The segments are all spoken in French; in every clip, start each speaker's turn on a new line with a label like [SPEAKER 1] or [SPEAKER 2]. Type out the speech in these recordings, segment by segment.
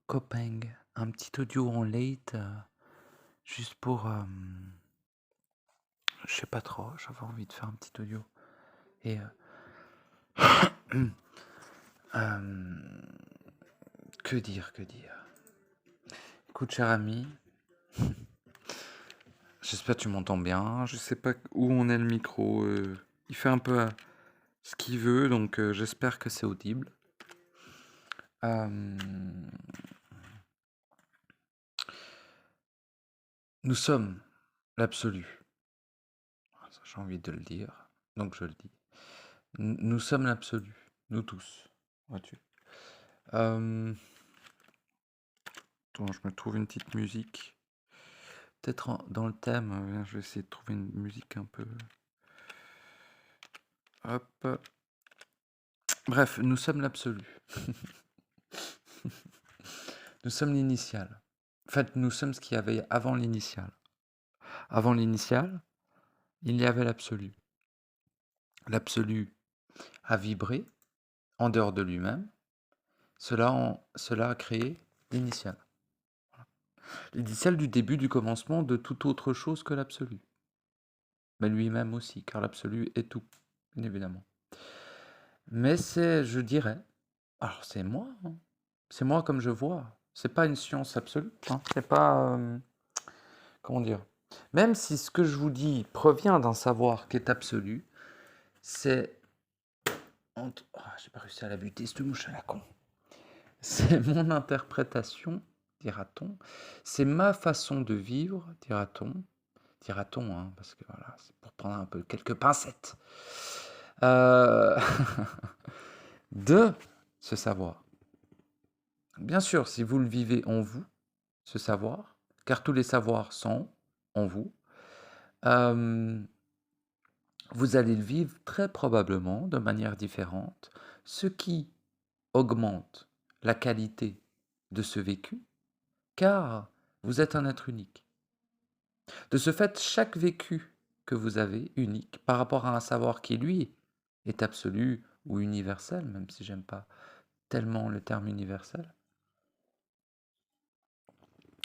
[SPEAKER 1] copain, un petit audio en late, juste pour, je sais pas trop, j'avais envie de faire un petit audio. Et que dire, que dire? Écoute, cher ami, j'espère que tu m'entends bien. Je sais pas où on est le micro. Il fait un peu ce qu'il veut, donc j'espère que c'est audible. Nous sommes l'absolu. Ça, j'ai envie de le dire, donc je le dis. Nous sommes l'absolu, nous tous, vois-tu. Attends, je me trouve une petite musique. Peut-être dans le thème, je vais essayer de trouver une musique un peu. Hop. Bref, nous sommes l'absolu. Nous sommes l'initial. En fait, nous sommes ce qu'il y avait avant l'initial. Avant l'initial, il y avait l'absolu. L'absolu a vibré en dehors de lui-même. Cela a créé l'initial. L'initial du début, du commencement de toute autre chose que l'absolu. Mais lui-même aussi, car l'absolu est tout, bien évidemment. Mais c'est, je dirais, alors c'est moi, hein. C'est moi comme je vois. C'est pas une science absolue, hein. C'est pas, comment dire. Même si ce que je vous dis provient d'un savoir qui est absolu, c'est j'ai pas réussi à la buter, cette mouche à la con. C'est mon interprétation, dira-t-on. C'est ma façon de vivre, dira-t-on. Dira-t-on, hein, parce que voilà, c'est pour prendre un peu quelques pincettes. De ce savoir. Bien sûr, si vous le vivez en vous, ce savoir, car tous les savoirs sont en vous, vous allez le vivre très probablement de manière différente, ce qui augmente la qualité de ce vécu, car vous êtes un être unique. De ce fait, chaque vécu que vous avez, unique, par rapport à un savoir qui, lui, est absolu ou universel, même si j'aime pas tellement le terme universel,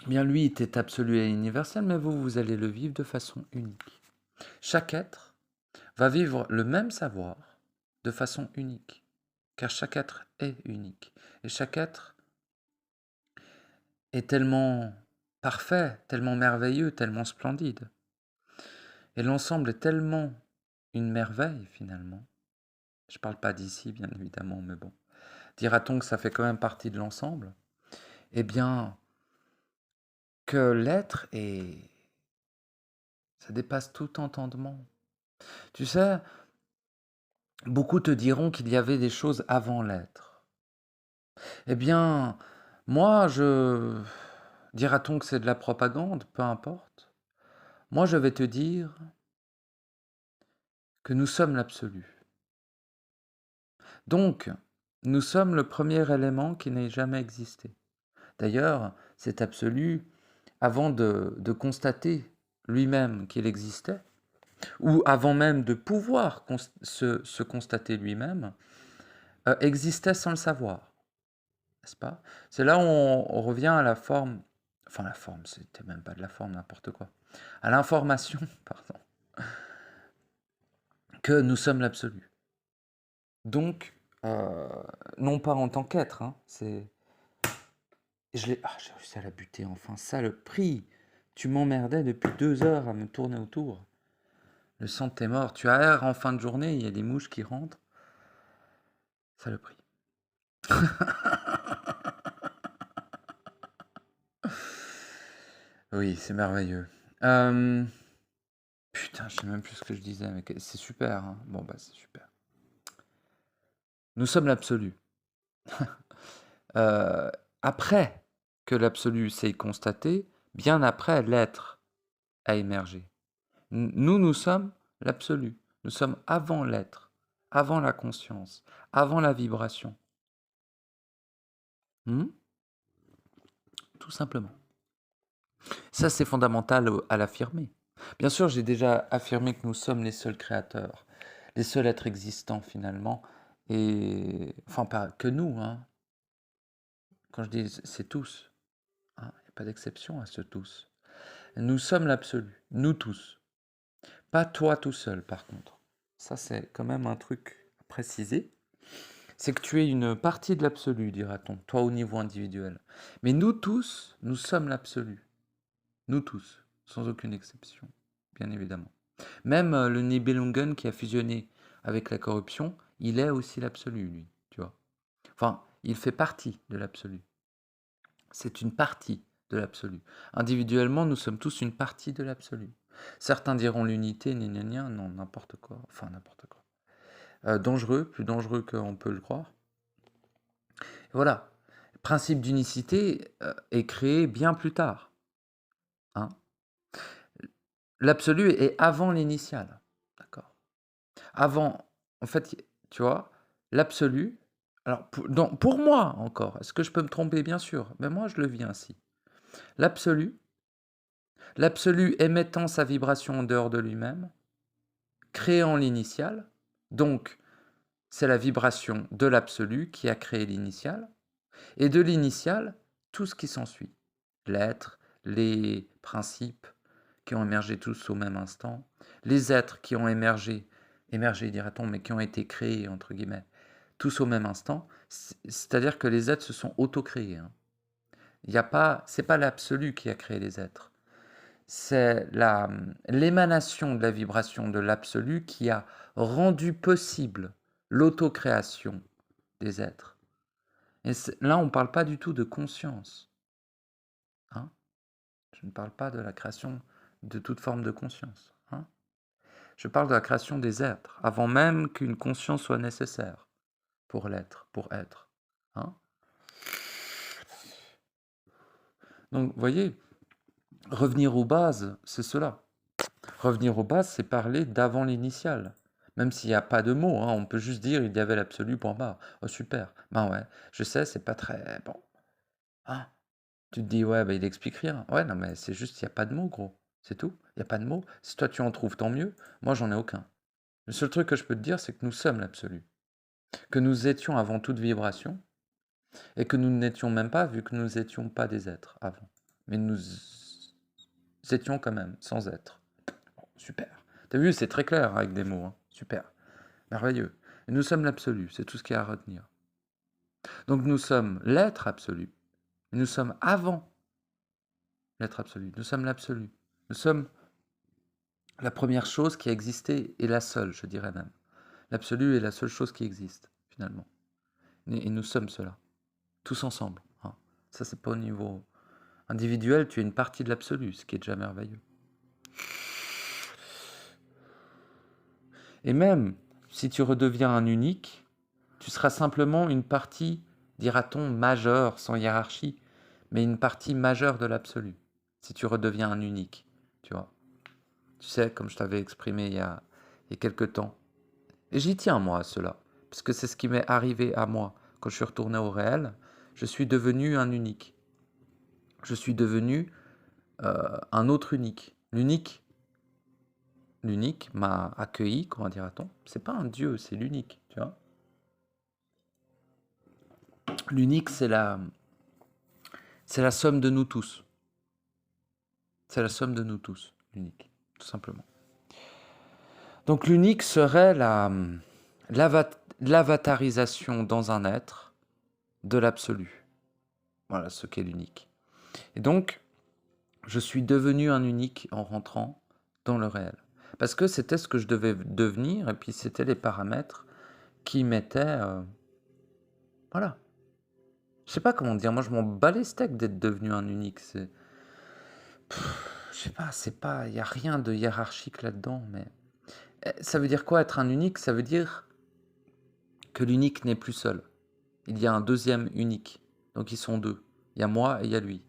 [SPEAKER 1] bien lui était absolu et universel, mais vous allez le vivre de façon unique. Chaque être va vivre le même savoir de façon unique, car chaque être est unique. Et chaque être est tellement parfait, tellement merveilleux, tellement splendide. Et l'ensemble est tellement une merveille, finalement. Je ne parle pas d'ici, bien évidemment, mais bon. Dira-t-on que ça fait quand même partie de l'ensemble? Eh bien, que l'être est... ça dépasse tout entendement. Tu sais, beaucoup te diront qu'il y avait des choses avant l'être. Eh bien, moi, dira-t-on que c'est de la propagande? Peu importe. Moi, je vais te dire que nous sommes l'absolu. Donc, nous sommes le premier élément qui n'ait jamais existé. D'ailleurs, cet absolu, avant de constater lui-même qu'il existait, ou avant même de pouvoir se constater lui-même, existait sans le savoir, n'est-ce pas? C'est là où on revient à la forme, enfin la forme, c'était même pas de la forme, n'importe quoi, à l'information, pardon, que nous sommes l'absolu. Donc, non pas en tant qu'être, hein, c'est... j'ai réussi à la buter enfin, ça le prix. Tu m'emmerdais depuis 2 heures à me tourner autour. Le sang de tes morts. Tu aères en fin de journée, il y a des mouches qui rentrent. Ça le prix. Oui, c'est merveilleux. Putain, je sais même plus ce que je disais, mais c'est super, hein. Bon, bah, c'est super. Nous sommes l'absolu. Après que l'absolu s'est constaté, bien après, l'être a émergé. Nous sommes l'absolu. Nous sommes avant l'être, avant la conscience, avant la vibration. Tout simplement. Ça, c'est fondamental à l'affirmer. Bien sûr, j'ai déjà affirmé que nous sommes les seuls créateurs, les seuls êtres existants finalement, et enfin pas que nous, hein. Quand je dis c'est tous, il n'y a pas d'exception à ce tous. Nous sommes l'absolu, nous tous. Pas toi tout seul, par contre. Ça, c'est quand même un truc à préciser. C'est que tu es une partie de l'absolu, dira-t-on, toi au niveau individuel. Mais nous tous, nous sommes l'absolu. Nous tous, sans aucune exception, bien évidemment. Même le Nibelungen qui a fusionné avec la corruption, il est aussi l'absolu, lui, tu vois. Enfin, il fait partie de l'absolu. C'est une partie de l'absolu. Individuellement, nous sommes tous une partie de l'absolu. Certains diront l'unité, non, n'importe quoi. Enfin, n'importe quoi. Dangereux, plus dangereux qu'on peut le croire. Et voilà. Le principe d'unicité est créé bien plus tard. Hein. L'absolu est avant l'initial. D'accord. Avant, en fait, tu vois, l'absolu. Alors, pour moi encore, est-ce que je peux me tromper? Bien sûr, mais moi je le vis ainsi. L'absolu émettant sa vibration en dehors de lui-même, créant l'initial, donc c'est la vibration de l'absolu qui a créé l'initial, et de l'initial, tout ce qui s'ensuit. L'être, les principes qui ont émergé tous au même instant, les êtres qui ont émergé dira-t-on, mais qui ont été créés, entre guillemets, tous au même instant, c'est-à-dire que les êtres se sont auto-créés. Hein. C'est pas l'absolu qui a créé les êtres. C'est l'émanation de la vibration de l'absolu qui a rendu possible l'autocréation des êtres. Et là, on ne parle pas du tout de conscience. Hein. Je ne parle pas de la création de toute forme de conscience. Hein. Je parle de la création des êtres, avant même qu'une conscience soit nécessaire pour l'être, pour être. Hein. Donc, vous voyez, revenir aux bases, c'est cela. Revenir aux bases, c'est parler d'avant l'initial. Même s'il n'y a pas de mots, hein, on peut juste dire il y avait l'absolu point barre. Oh super. Ben ouais, je sais, c'est pas très bon. Hein. Tu te dis ouais, ben il explique rien. Ouais, non, mais c'est juste il n'y a pas de mots, gros. C'est tout. Il n'y a pas de mots. Si toi tu en trouves, tant mieux. Moi, j'en ai aucun. Le seul truc que je peux te dire, c'est que nous sommes l'absolu. Que nous étions avant toute vibration et que nous n'étions même pas, vu que nous n'étions pas des êtres avant. Mais nous étions quand même, sans être. Bon, super. T'as vu, c'est très clair avec des mots. Hein. Super. Merveilleux. Et nous sommes l'absolu, c'est tout ce qu'il y a à retenir. Donc nous sommes l'être absolu. Nous sommes avant l'être absolu. Nous sommes l'absolu. Nous sommes la première chose qui a existé et la seule, je dirais même. L'absolu est la seule chose qui existe, finalement. Et nous sommes cela. Tous ensemble. Hein. Ça, c'est pas au niveau individuel, tu es une partie de l'absolu, ce qui est déjà merveilleux. Et même si tu redeviens un unique, tu seras simplement une partie, dira-t-on, majeure, sans hiérarchie, mais une partie majeure de l'absolu, si tu redeviens un unique, tu vois. Tu sais, comme je t'avais exprimé il y a quelque temps. Et j'y tiens, moi, à cela, parce que c'est ce qui m'est arrivé à moi. Quand je suis retourné au réel, je suis devenu un unique. Je suis devenu un autre unique. L'unique m'a accueilli, comment dira-t-on? C'est pas un dieu, c'est l'unique, tu vois. L'unique, c'est la somme de nous tous. C'est la somme de nous tous, l'unique, tout simplement. Donc l'unique serait l'avatarisation dans un être de l'absolu. Voilà ce qu'est l'unique. Et donc, je suis devenu un unique en rentrant dans le réel. Parce que c'était ce que je devais devenir, et puis c'était les paramètres qui mettaient... voilà. Je sais pas comment dire, moi je m'en bats les steaks d'être devenu un unique. Je sais pas, il n'y a rien de hiérarchique là-dedans, mais... Ça veut dire quoi être un unique? Ça veut dire que l'unique n'est plus seul. Il y a un deuxième unique. Donc ils sont deux. Il y a moi et il y a lui.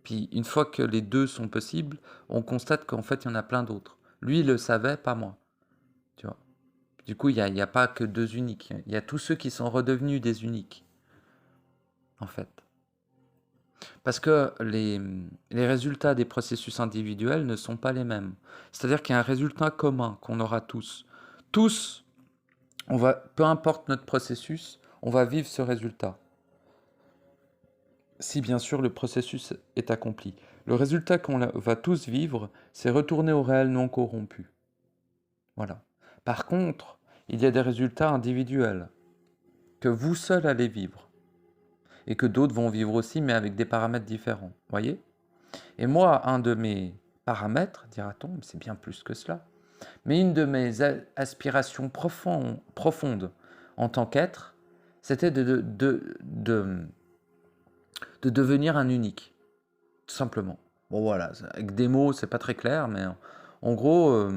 [SPEAKER 1] Puis une fois que les deux sont possibles, on constate qu'en fait il y en a plein d'autres. Lui il le savait, pas moi. Tu vois. Du coup il n'y a pas que deux uniques. Il y a tous ceux qui sont redevenus des uniques. En fait. Parce que les résultats des processus individuels ne sont pas les mêmes. C'est-à-dire qu'il y a un résultat commun qu'on aura tous. Tous, peu importe notre processus, on va vivre ce résultat. si bien sûr le processus est accompli. Le résultat va tous vivre, c'est retourner au réel non corrompu. Voilà. Par contre, il y a des résultats individuels que vous seul allez vivre et que d'autres vont vivre aussi, mais avec des paramètres différents. Voyez? Et moi, un de mes paramètres, dira-t-on, mais c'est bien plus que cela, mais une de mes aspirations profondes en tant qu'être, c'était de devenir un unique, tout simplement. Bon voilà, avec des mots, c'est pas très clair, mais en gros,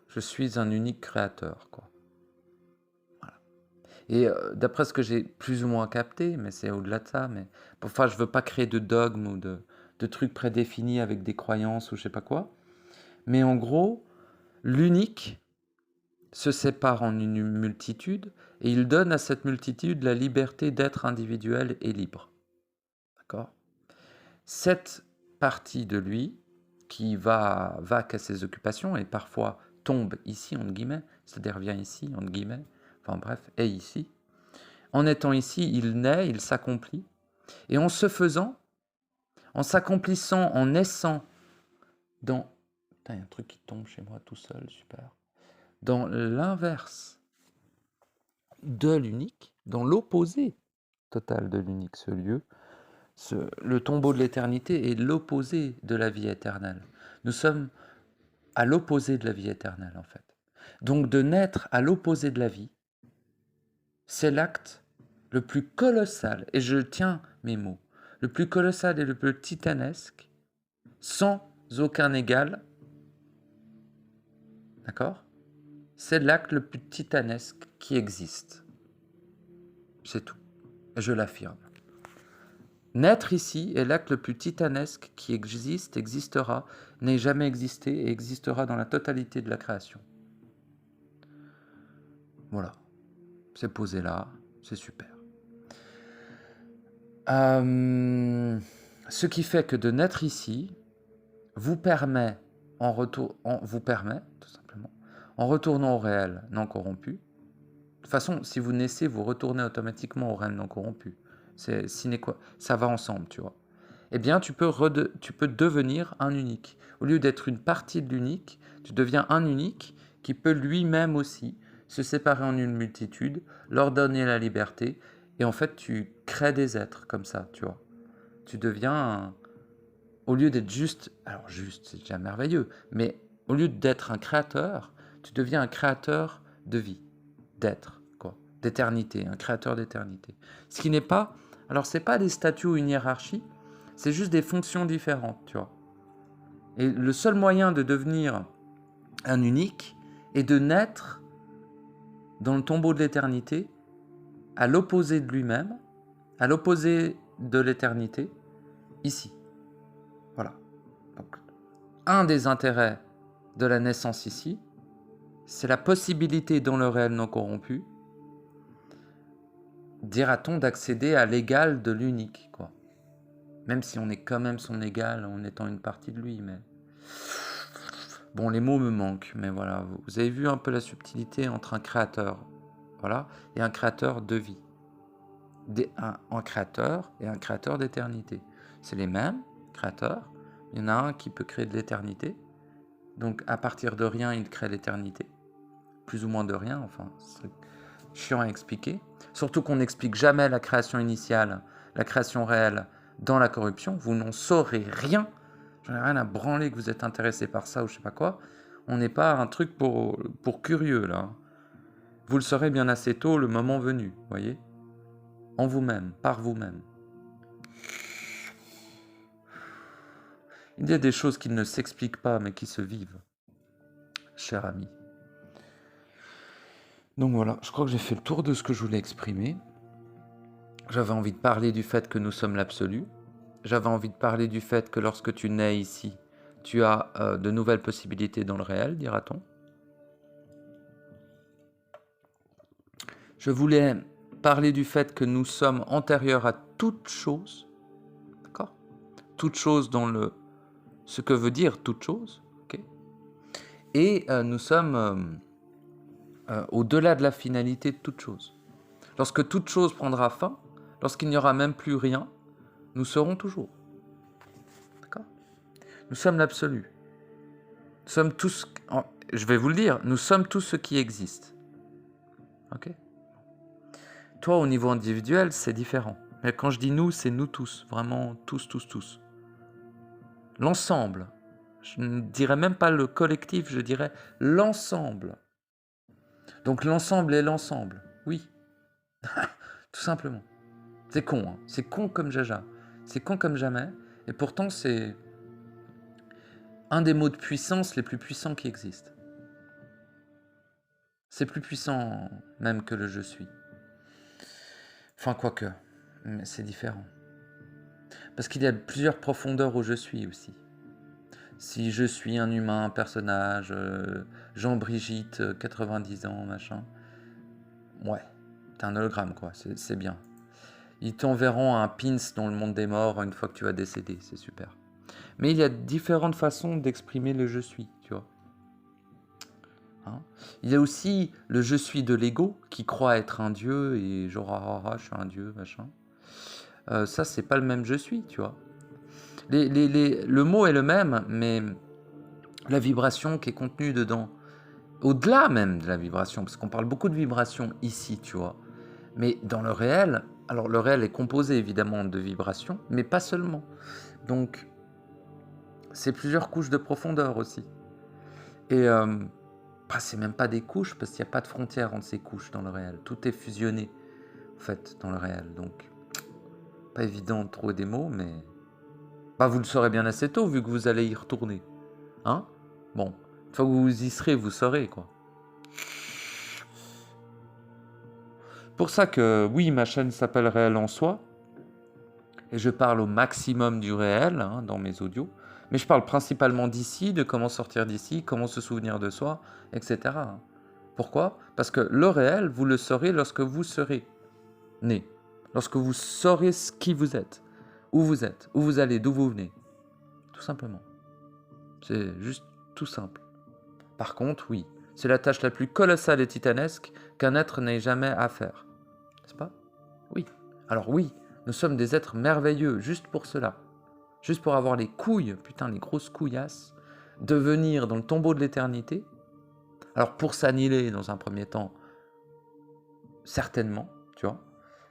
[SPEAKER 1] je suis un unique créateur, quoi. Voilà. Et d'après ce que j'ai plus ou moins capté, mais c'est au-delà de ça, mais enfin, je veux pas créer de dogmes ou de trucs prédéfinis avec des croyances ou je sais pas quoi. Mais en gros, l'unique se sépare en une multitude et il donne à cette multitude la liberté d'être individuelle et libre. D'accord? Cette partie de lui qui va qu'à ses occupations et parfois tombe ici, entre guillemets, c'est-à-dire vient ici, entre guillemets, enfin bref, est ici. En étant ici, il naît, il s'accomplit. Et en se faisant, en s'accomplissant, en naissant dans... Putain, il y a un truc qui tombe chez moi tout seul, super. Dans l'inverse de l'unique, dans l'opposé total de l'unique, ce lieu, le tombeau de l'éternité est l'opposé de la vie éternelle. Nous sommes à l'opposé de la vie éternelle, en fait. Donc de naître à l'opposé de la vie, c'est l'acte le plus colossal, et je tiens mes mots, le plus colossal et le plus titanesque, sans aucun égal, d'accord? C'est l'acte le plus titanesque qui existe. C'est tout. Et je l'affirme. Naître ici est l'acte le plus titanesque qui existe, existera, n'ait jamais existé et existera dans la totalité de la création. Voilà. C'est posé là, c'est super. Ce qui fait que de naître ici vous permet, tout simplement, en retournant au réel non corrompu. De toute façon, si vous naissez, vous retournez automatiquement au réel non corrompu. C'est ça va ensemble, tu vois. Eh bien, tu peux devenir un unique. Au lieu d'être une partie de l'unique, tu deviens un unique qui peut lui-même aussi se séparer en une multitude, leur donner la liberté, et en fait, tu crées des êtres comme ça, tu vois. Tu deviens, au lieu d'être juste, alors juste, c'est déjà merveilleux, mais au lieu d'être un créateur, tu deviens un créateur de vie, d'être, quoi, d'éternité, un créateur d'éternité. Ce qui n'est pas, alors c'est pas des statuts ou une hiérarchie, c'est juste des fonctions différentes, tu vois. Et le seul moyen de devenir un unique est de naître dans le tombeau de l'éternité, à l'opposé de lui-même, à l'opposé de l'éternité, ici. Voilà. Donc, un des intérêts de la naissance ici, c'est la possibilité dans le réel non corrompu, dira-t-on, d'accéder à l'égal de l'unique, quoi. Même si on est quand même son égal en étant une partie de lui, mais... Bon, les mots me manquent, mais voilà, vous avez vu un peu la subtilité entre un créateur, voilà, et un créateur de vie. Un créateur et un créateur d'éternité. C'est les mêmes créateurs, il y en a un qui peut créer de l'éternité, donc à partir de rien, il crée l'éternité, plus ou moins de rien, enfin, c'est chiant à expliquer, surtout qu'on n'explique jamais la création initiale, la création réelle dans la corruption, vous n'en saurez rien. J'en ai rien à branler que vous êtes intéressé par ça ou je sais pas quoi. On n'est pas un truc pour curieux, là. Vous le saurez bien assez tôt, le moment venu, voyez? En vous-même, par vous-même. Il y a des choses qui ne s'expliquent pas, mais qui se vivent, cher ami. Donc voilà, je crois que j'ai fait le tour de ce que je voulais exprimer. J'avais envie de parler du fait que nous sommes l'absolu. J'avais envie de parler du fait que lorsque tu nais ici, tu as de nouvelles possibilités dans le réel, dira-t-on. Je voulais parler du fait que nous sommes antérieurs à toute chose, d'accord? Toute chose dans ce que veut dire toute chose, ok? Et nous sommes au-delà de la finalité de toute chose. Lorsque toute chose prendra fin, lorsqu'il n'y aura même plus rien, nous serons toujours. D'accord? Nous sommes l'absolu. Nous sommes tous, je vais vous le dire, nous sommes tous ce qui existe. Ok? Toi, au niveau individuel, c'est différent. Mais quand je dis nous, c'est nous tous, vraiment tous, tous, tous. L'ensemble. Je ne dirais même pas le collectif, je dirais l'ensemble. Donc l'ensemble est l'ensemble, oui. Tout simplement. C'est con, hein. C'est con comme jaja. C'est con comme jamais. Et pourtant, c'est un des mots de puissance les plus puissants qui existent. C'est plus puissant même que le je suis. Enfin, quoique, mais c'est différent. Parce qu'il y a plusieurs profondeurs au je suis aussi. Si je suis un humain, un personnage, Jean-Brigitte, 90 ans, machin, ouais, t'es un hologramme, quoi, c'est bien. Ils t'enverront un pins dans le monde des morts une fois que tu vas décéder, c'est super. Mais il y a différentes façons d'exprimer le je suis, tu vois. Hein, il y a aussi le je suis de l'ego qui croit être un dieu et genre je suis un dieu, machin. Ça, c'est pas le même je suis, tu vois. Le mot est le même, mais la vibration qui est contenue dedans, au-delà même de la vibration, parce qu'on parle beaucoup de vibration ici, tu vois, mais dans le réel, alors le réel est composé évidemment de vibrations, mais pas seulement. Donc, c'est plusieurs couches de profondeur aussi. Et c'est même pas des couches, parce qu'il n'y a pas de frontière entre ces couches dans le réel. Tout est fusionné, en fait, dans le réel. Donc, pas évident de trouver des mots, mais... vous le saurez bien assez tôt, vu que vous allez y retourner. Hein? Bon, une fois que vous y serez, vous saurez, quoi. Pour ça que, oui, ma chaîne s'appelle Réel en Soi, et je parle au maximum du réel, hein, dans mes audios, mais je parle principalement d'ici, de comment sortir d'ici, comment se souvenir de soi, etc. Pourquoi? Parce que le réel, vous le saurez lorsque vous serez né, lorsque vous saurez qui vous êtes, où vous allez, d'où vous venez, tout simplement. C'est juste tout simple. Par contre, oui, c'est la tâche la plus colossale et titanesque qu'un être n'ait jamais à faire. N'est-ce pas? Oui. Alors oui, nous sommes des êtres merveilleux, juste pour cela. Juste pour avoir les couilles, putain, les grosses couillasses, de venir dans le tombeau de l'éternité. Alors pour s'annihiler dans un premier temps, certainement, tu vois,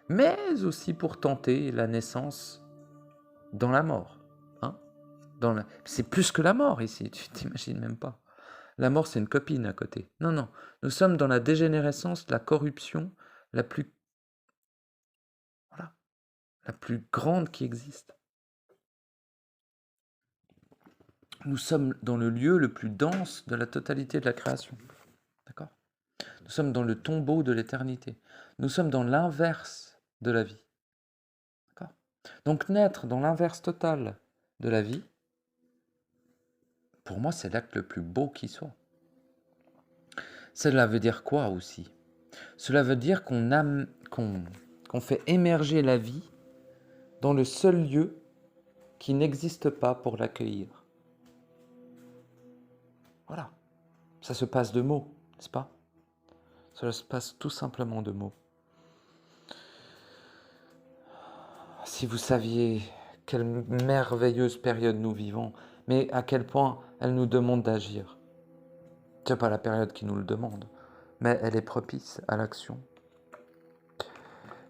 [SPEAKER 1] mais aussi pour tenter la naissance dans la mort. Hein, c'est plus que la mort ici, tu t'imagines même pas. La mort, c'est une copine à côté. Non, non, nous sommes dans la dégénérescence, la corruption la plus... Voilà, la plus grande qui existe. Nous sommes dans le lieu le plus dense de la totalité de la création. D'accord? Nous sommes dans le tombeau de l'éternité. Nous sommes dans l'inverse de la vie. D'accord? Donc naître dans l'inverse total de la vie, pour moi, c'est l'acte le plus beau qui soit. Cela veut dire quoi aussi? Cela veut dire qu'on fait émerger la vie dans le seul lieu qui n'existe pas pour l'accueillir. Voilà. Ça se passe de mots, n'est-ce pas? Ça se passe tout simplement de mots. Si vous saviez quelle merveilleuse période nous vivons, mais à quel point elle nous demande d'agir. C'est pas la période qui nous le demande, mais elle est propice à l'action.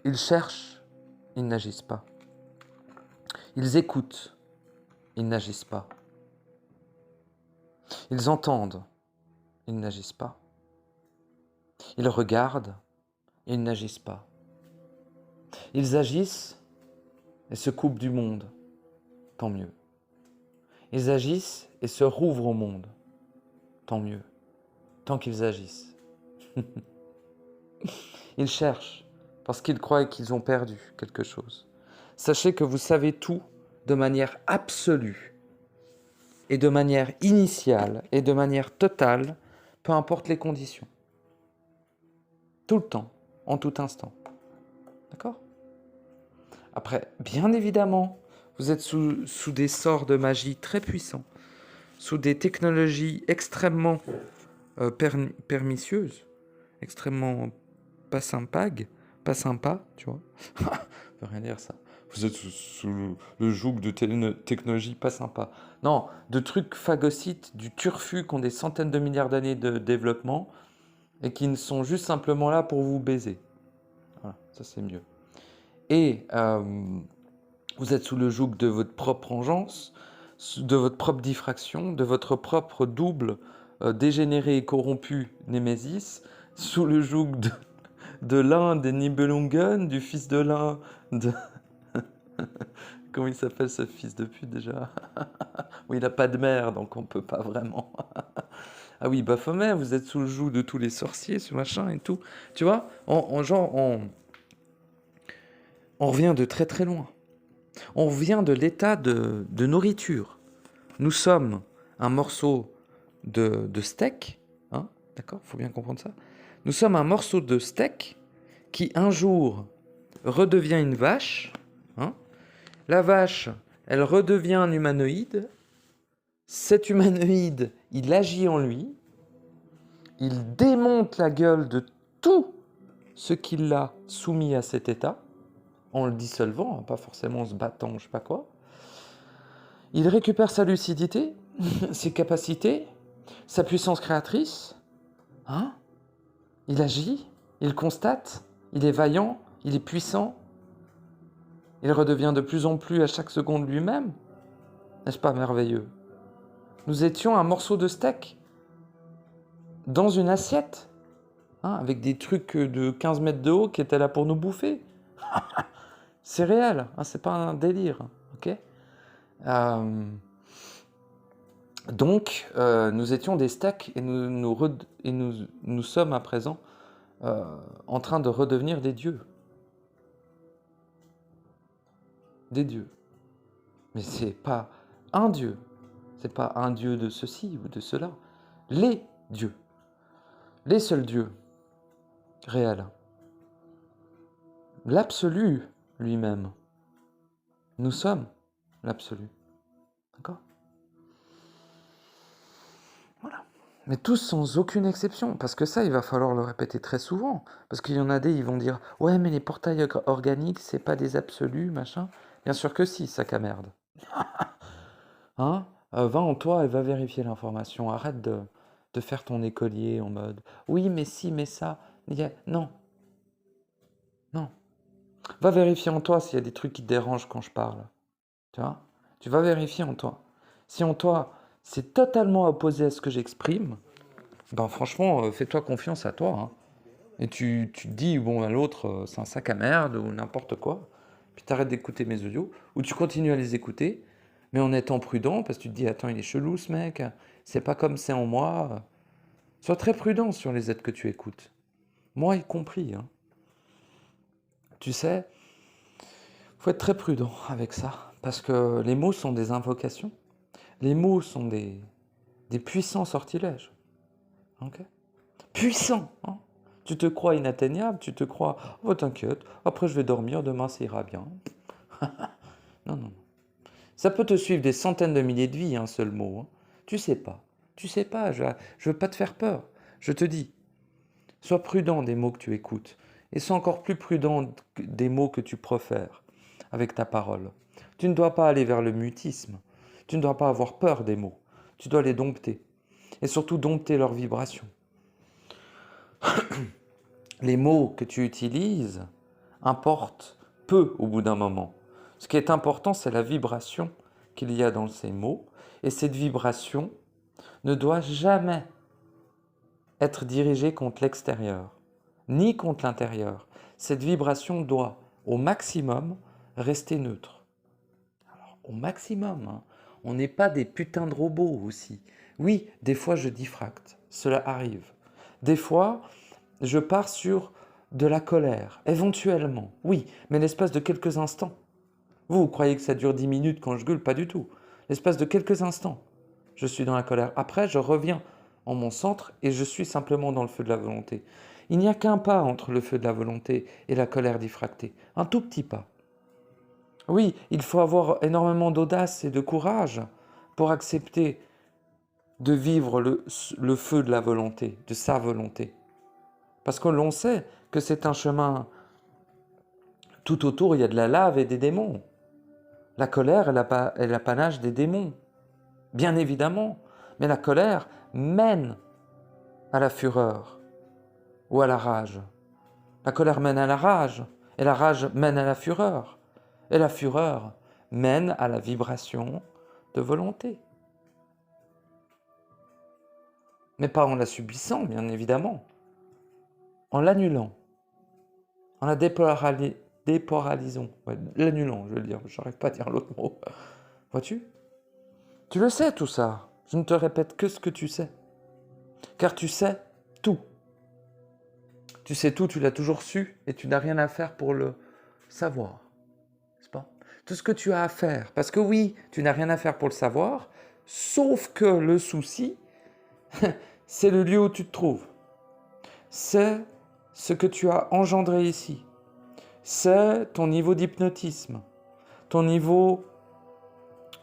[SPEAKER 1] Ils cherchent, ils n'agissent pas. Ils écoutent, ils n'agissent pas. Ils entendent, ils n'agissent pas. Ils regardent, ils n'agissent pas. Ils agissent et se coupent du monde, tant mieux. Ils agissent et se rouvrent au monde, tant mieux, tant qu'ils agissent. Ils cherchent parce qu'ils croient qu'ils ont perdu quelque chose. Sachez que vous savez tout de manière absolue et de manière initiale et de manière totale, peu importe les conditions. Tout le temps, en tout instant. D'accord? Après, bien évidemment, vous êtes sous des sorts de magie très puissants, sous des technologies extrêmement pernicieuses, extrêmement pas sympag, pas sympa, tu vois. Ça veut rien dire ça. Vous êtes sous le joug de technologie pas sympa. Non, de trucs phagocytes, du turfu qui ont des centaines de milliards d'années de développement et qui ne sont juste simplement là pour vous baiser. Voilà, ça c'est mieux. Et vous êtes sous le joug de votre propre engeance, de votre propre diffraction, de votre propre double dégénéré et corrompu Némésis, sous le joug de l'un des Nibelungen, du fils de l'un de... Comment il s'appelle ce fils de pute déjà? Oui, il n'a pas de mère, donc on peut pas vraiment. Ah oui, Baphomet, vous êtes sous le joug de tous les sorciers, ce machin et tout. Tu vois, on revient de très très loin. On revient de l'état de nourriture. Nous sommes un morceau de steak, hein, d'accord? Il faut bien comprendre ça. Nous sommes un morceau de steak qui un jour redevient une vache, hein. La vache, elle redevient un humanoïde. Cet humanoïde, il agit en lui. Il démonte la gueule de tout ce qui l'a soumis à cet état, en le dissolvant, pas forcément en se battant, je sais pas quoi. Il récupère sa lucidité, ses capacités, sa puissance créatrice. Hein? Il agit, il constate, il est vaillant, il est puissant. Il redevient de plus en plus à chaque seconde lui-même. N'est-ce pas merveilleux? Nous étions un morceau de steak dans une assiette, hein, avec des trucs de 15 mètres de haut qui étaient là pour nous bouffer. C'est réel, hein, c'est pas un délire. Ok. Donc, nous étions des steaks et nous sommes à présent en train de redevenir des dieux. Des dieux. Mais c'est pas un dieu. C'est pas un dieu de ceci ou de cela. Les dieux. Les seuls dieux réels. L'absolu lui-même. Nous sommes l'absolu. D'accord? Voilà. Mais tous sans aucune exception, parce que ça, il va falloir le répéter très souvent. Parce qu'il y en a des, ils vont dire « Ouais, mais les portails organiques, c'est pas des absolus, machin. » Bien sûr que si, sac à merde. Hein? Va en toi et va vérifier l'information. Arrête de faire ton écolier en mode « Oui, mais si, mais ça. » Non. Non. Va vérifier en toi s'il y a des trucs qui te dérangent quand je parle. Tu vois? Tu vas vérifier en toi. Si en toi, c'est totalement opposé à ce que j'exprime, ben franchement, fais-toi confiance à toi. Hein. Et tu te dis, bon, à l'autre, c'est un sac à merde ou n'importe quoi. Puis tu arrêtes d'écouter mes audios. Ou tu continues à les écouter, mais en étant prudent, parce que tu te dis, attends, il est chelou ce mec. C'est pas comme c'est en moi. Sois très prudent sur les aides que tu écoutes. Moi y compris. Hein. Tu sais, faut être très prudent avec ça. Parce que les mots sont des invocations. Les mots sont des puissants sortilèges. Ok? Puissants. Hein? Tu te crois inatteignable, tu te crois, oh t'inquiète, après je vais dormir, demain ça ira bien. Non, non, non. Ça peut te suivre des centaines de milliers de vies, un seul mot. Hein. Tu sais pas. Tu sais pas, je veux pas te faire peur. Je te dis, sois prudent des mots que tu écoutes. Et sois encore plus prudent des mots que tu profères avec ta parole. Tu ne dois pas aller vers le mutisme. Tu ne dois pas avoir peur des mots. Tu dois les dompter. Et surtout dompter leurs vibrations. Les mots que tu utilises importent peu au bout d'un moment. Ce qui est important, c'est la vibration qu'il y a dans ces mots. Et cette vibration ne doit jamais être dirigée contre l'extérieur, ni contre l'intérieur. Cette vibration doit, au maximum, rester neutre. Alors, au maximum, hein. On n'est pas des putains de robots aussi. Oui, des fois je diffracte, cela arrive. Des fois, je pars sur de la colère, éventuellement, oui, mais l'espace de quelques instants. Vous croyez que ça dure 10 minutes quand je gueule? Pas du tout. L'espace de quelques instants, je suis dans la colère. Après, je reviens en mon centre et je suis simplement dans le feu de la volonté. Il n'y a qu'un pas entre le feu de la volonté et la colère diffractée. Un tout petit pas. Oui, il faut avoir énormément d'audace et de courage pour accepter de vivre le feu de la volonté, de sa volonté. Parce que l'on sait que c'est un chemin Tout autour, il y a de la lave et des démons. La colère est l'apanage des démons, bien évidemment. Mais la colère mène à la fureur ou à la rage. La colère mène à la rage, et la rage mène à la fureur. Et la fureur mène à la vibration de volonté. Mais pas en la subissant, bien évidemment, en l'annulant, en la déporalisant. Ouais, l'annulant, je veux dire, je n'arrive pas à dire l'autre mot. Vois-tu? Tu le sais tout ça. Je ne te répète que ce que tu sais. Car tu sais tout. Tu sais tout, tu l'as toujours su, et tu n'as rien à faire pour le savoir. N'est-ce pas? Tout ce que tu as à faire, parce que oui, tu n'as rien à faire pour le savoir, sauf que le souci, c'est le lieu où tu te trouves. C'est ce que tu as engendré ici. C'est ton niveau d'hypnotisme, ton niveau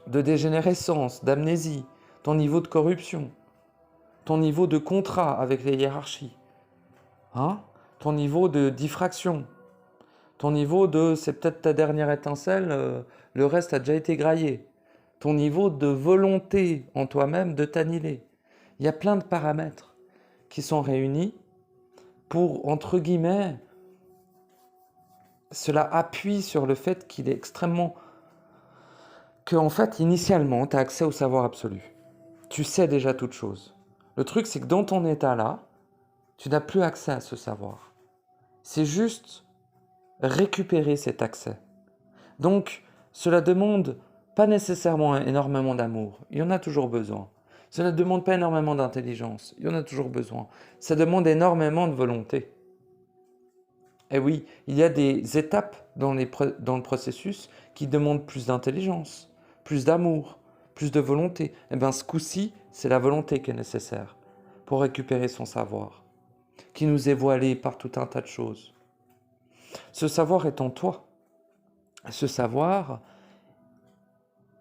[SPEAKER 1] de dégénérescence, d'amnésie, ton niveau de corruption, ton niveau de contrat avec les hiérarchies, hein? Ton niveau de diffraction, ton niveau de c'est peut-être ta dernière étincelle, le reste a déjà été graillé, ton niveau de volonté en toi-même de t'annihiler. Il y a plein de paramètres qui sont réunis pour, entre guillemets, cela appuie sur le fait qu'il est extrêmement... que, en fait, initialement, tu as accès au savoir absolu. Tu sais déjà toute chose. Le truc, c'est que dans ton état-là, tu n'as plus accès à ce savoir. C'est juste récupérer cet accès. Donc, cela demande pas nécessairement énormément d'amour. Il y en a toujours besoin. Cela ne demande pas énormément d'intelligence. Il y en a toujours besoin. Ça demande énormément de volonté. Et oui, il y a des étapes dans le processus qui demandent plus d'intelligence, plus d'amour, plus de volonté. Et bien ce coup-ci, c'est la volonté qui est nécessaire pour récupérer son savoir, qui nous est voilé par tout un tas de choses. Ce savoir est en toi. Ce savoir,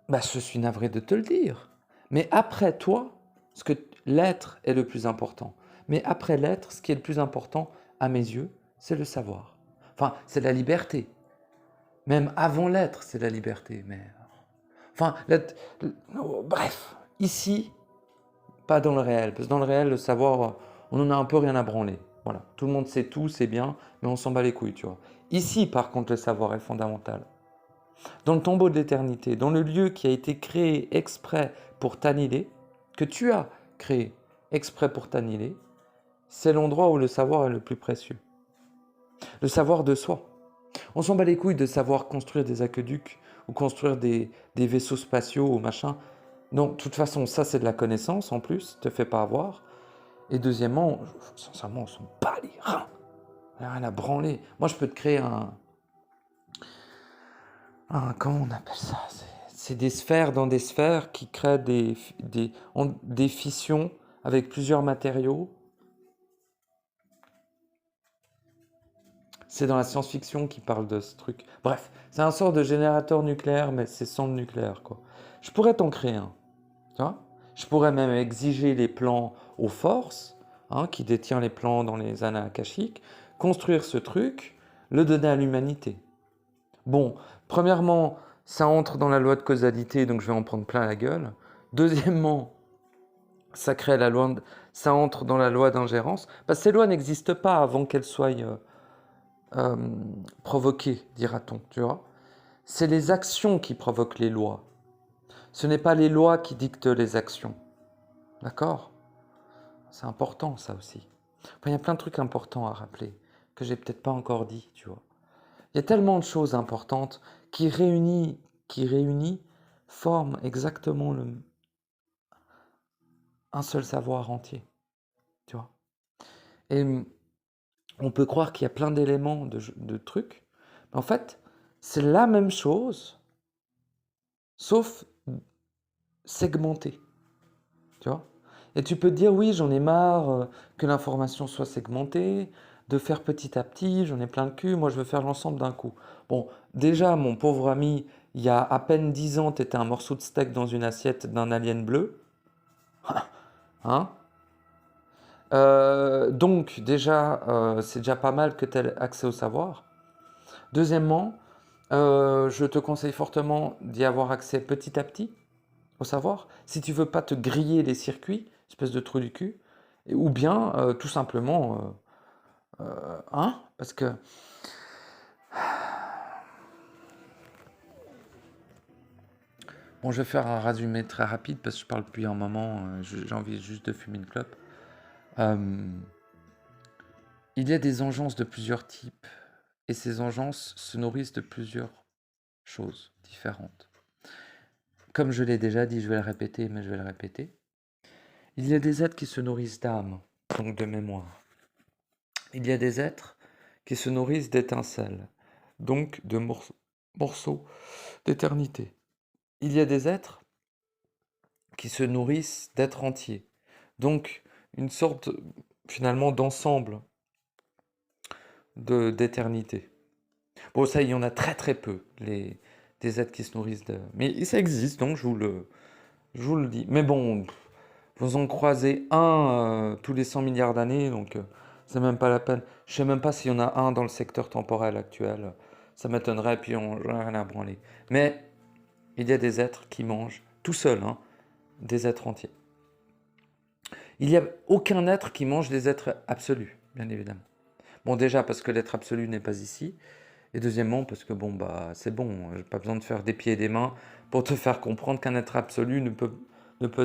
[SPEAKER 1] je suis navré de te le dire, mais après toi, ce que l'être est le plus important. Mais après l'être, ce qui est le plus important, à mes yeux, c'est le savoir. Enfin, c'est la liberté. Même avant l'être, c'est la liberté. Mais... Enfin, bref, ici, pas dans le réel. Parce que dans le réel, le savoir, on en a un peu rien à branler. Voilà, tout le monde sait tout, c'est bien, mais on s'en bat les couilles, tu vois. Ici, par contre, le savoir est fondamental. Dans le tombeau de l'éternité, dans le lieu qui a été créé exprès pour t'annihiler, que tu as créé exprès pour t'annihiler, c'est l'endroit où le savoir est le plus précieux. Le savoir de soi. On s'en bat les couilles de savoir construire des aqueducs ou construire des vaisseaux spatiaux ou machin. Non, de toute façon, ça c'est de la connaissance en plus, te fais pas avoir. Et deuxièmement, sincèrement, on s'en bat les reins. Rien à branler. Moi, je peux te créer comment on appelle ça? C'est des sphères dans des sphères qui créent des fissions avec plusieurs matériaux. C'est dans la science-fiction qui parle de ce truc. Bref, c'est un sort de générateur nucléaire, mais c'est sans le nucléaire, quoi. Je pourrais t'en créer un. Tu vois? Je pourrais même exiger les plans aux forces, qui détient les plans dans les annales akashiques, construire ce truc, le donner à l'humanité. Bon, premièrement, ça entre dans la loi de causalité, donc je vais en prendre plein la gueule. Deuxièmement, ça entre dans la loi d'ingérence. Parce que ces lois n'existent pas avant qu'elles soient provoquées, dira-t-on, tu vois. C'est les actions qui provoquent les lois. Ce n'est pas les lois qui dictent les actions. D'accord? C'est important, ça aussi. Enfin, il y a plein de trucs importants à rappeler, que j'ai peut-être pas encore dit, tu vois. Il y a tellement de choses importantes qui réunies forment exactement un seul savoir entier, tu vois. Et on peut croire qu'il y a plein d'éléments, de trucs, mais en fait, c'est la même chose, sauf segmenté, tu vois. Et tu peux te dire, oui, j'en ai marre que l'information soit segmentée, de faire petit à petit, j'en ai plein le cul, moi je veux faire l'ensemble d'un coup. Bon, déjà, mon pauvre ami, il y a à peine 10 ans, t'étais un morceau de steak dans une assiette d'un alien bleu. Hein? Donc, déjà, c'est déjà pas mal que tu aies accès au savoir. Deuxièmement, je te conseille fortement d'y avoir accès petit à petit, au savoir. Si tu veux pas te griller les circuits, espèce de trou du cul, ou bien tout simplement, parce que bon, je vais faire un résumé très rapide parce que je parle depuis un moment, j'ai envie juste de fumer une clope. Il y a des engeances de plusieurs types et ces engeances se nourrissent de plusieurs choses différentes. Comme je l'ai déjà dit, je vais le répéter, mais je vais le répéter. Il y a des êtres qui se nourrissent d'âme, donc de mémoire. Il y a des êtres qui se nourrissent d'étincelles, donc de morceaux d'éternité. Il y a des êtres qui se nourrissent d'êtres entiers, donc une sorte finalement d'ensemble d'éternité. Bon, ça, il y en a très très peu, des êtres qui se nourrissent de... Mais ça existe, donc je vous le dis. Mais bon, vous en croisez un tous les 100 milliards d'années, donc c'est même pas la peine. Je sais même pas s'il y en a un dans le secteur temporel actuel. Ça m'étonnerait, puis on j'en ai rien à branler. Mais il y a des êtres qui mangent tout seuls, hein, des êtres entiers. Il n'y a aucun être qui mange des êtres absolus, bien évidemment. Bon, déjà parce que l'être absolu n'est pas ici, et deuxièmement parce que bon, bah, c'est bon, j'ai pas besoin de faire des pieds et des mains pour te faire comprendre qu'un être absolu ne peut